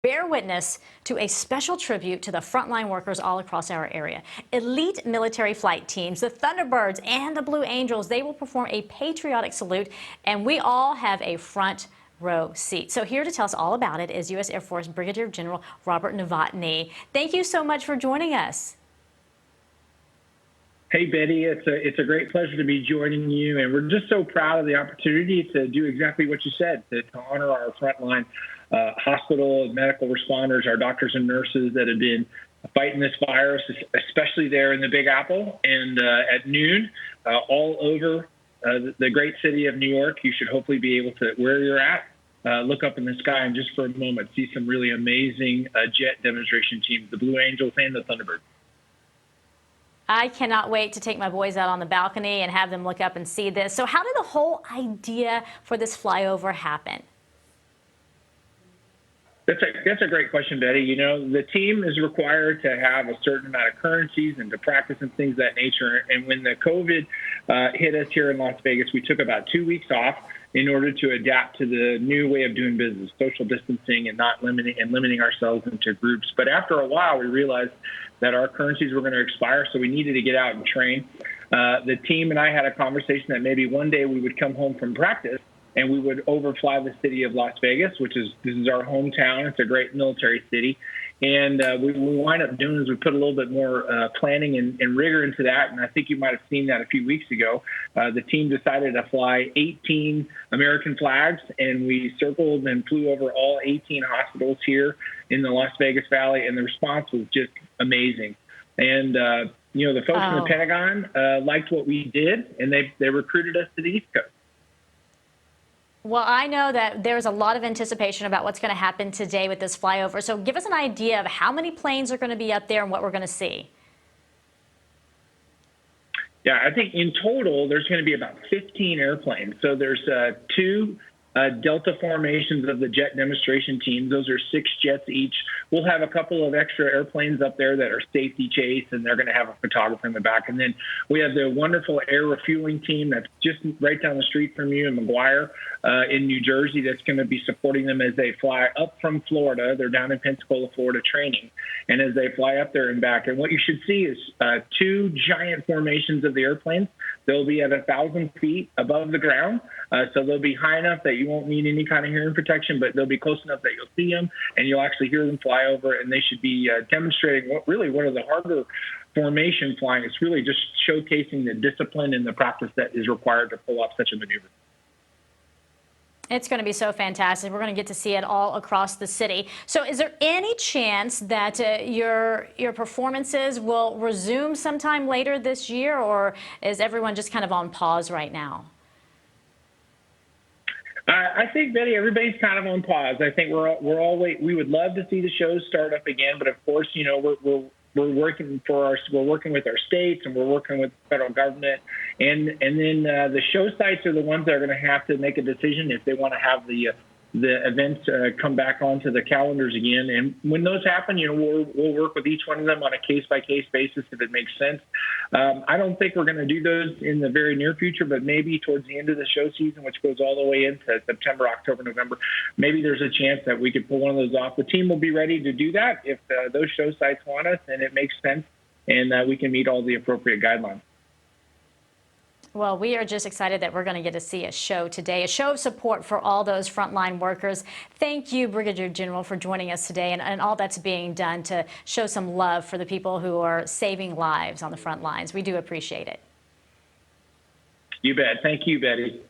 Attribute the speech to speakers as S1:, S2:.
S1: Bear witness to a special tribute to the frontline workers all across our area. Elite military flight teams, the Thunderbirds and the Blue Angels, they will perform a patriotic salute, and we all have a front row seat. So here to tell us all about it is U.S. Air Force Brigadier General Robert Novotny. Thank you so much for joining us.
S2: Hey, Betty, it's a great pleasure to be joining you, and we're just so proud of the opportunity to do exactly what you said, to honor our frontline hospital, medical responders, our doctors and nurses that have been fighting this virus, especially there in the Big Apple and at noon all over the great city of New York. You should hopefully be able to, where you're at, look up in the sky and just for a moment see some really amazing jet demonstration teams, the Blue Angels and the Thunderbirds.
S1: I cannot wait to take my boys out on the balcony and have them look up and see this. So how did the whole idea for this flyover happen?
S2: That's a great question, Betty. You know, the team is required to have a certain amount of currencies and to practice and things of that nature. And when the COVID hit us here in Las Vegas, we took about 2 weeks off in order to adapt to the new way of doing business, social distancing and not limiting ourselves into groups. But after a while, we realized that our currencies were going to expire, so we needed to get out and train. The team and I had a conversation that maybe one day we would come home from practice and we would overfly the city of Las Vegas, this is our hometown. It's a great military city. And we wind up doing is we put a little bit more planning and rigor into that. And I think you might have seen that a few weeks ago. The team decided to fly 18 American flags, and we circled and flew over all 18 hospitals here in the Las Vegas Valley. And the response was just amazing. And, you know, the folks in the Pentagon liked what we did, and they recruited us to the East Coast.
S1: Well, I know that there's a lot of anticipation about what's going to happen today with this flyover. So give us an idea of how many planes are going to be up there and what we're going to see.
S2: Yeah, I think in total, there's going to be about 15 airplanes. So there's two Delta formations of the jet demonstration teams. Those are 6 jets each. We'll have a couple of extra airplanes up there that are safety chase, and they're going to have a photographer in the back. And then we have the wonderful air refueling team that's just right down the street from you in McGuire in New Jersey that's going to be supporting them as they fly up from Florida. They're down in Pensacola, Florida training. And as they fly up there and back, and what you should see is 2 giant formations of the airplanes. They'll be at 1,000 feet above the ground. So they'll be high enough that you won't need any kind of hearing protection, but they'll be close enough that you'll see them and you'll actually hear them fly over. And they should be demonstrating really one of the harder formation flying. It's really just showcasing the discipline and the practice that is required to pull off such a maneuver.
S1: It's going to be so fantastic. We're going to get to see it all across the city. So is there any chance that your performances will resume sometime later this year, or is everyone just kind of on pause right now?
S2: I think, Betty, everybody's kind of on pause. I think we're all waiting. We would love to see the shows start up again, but of course, you know, we're working with our states, and we're working with the federal government, and then the show sites are the ones that are going to have to make a decision if they want to have the events come back onto the calendars again. And when those happen, you know, we'll work with each one of them on a case-by-case basis if it makes sense. I don't think we're going to do those in the very near future, but maybe towards the end of the show season, which goes all the way into September, October, November, maybe there's a chance that we could pull one of those off. The team will be ready to do that if those show sites want us and it makes sense and we can meet all the appropriate guidelines.
S1: Well, we are just excited that we're going to get to see a show today, a show of support for all those frontline workers. Thank you, Brigadier General, for joining us today and all that's being done to show some love for the people who are saving lives on the front lines. We do appreciate it.
S2: You bet. Thank you, Betty.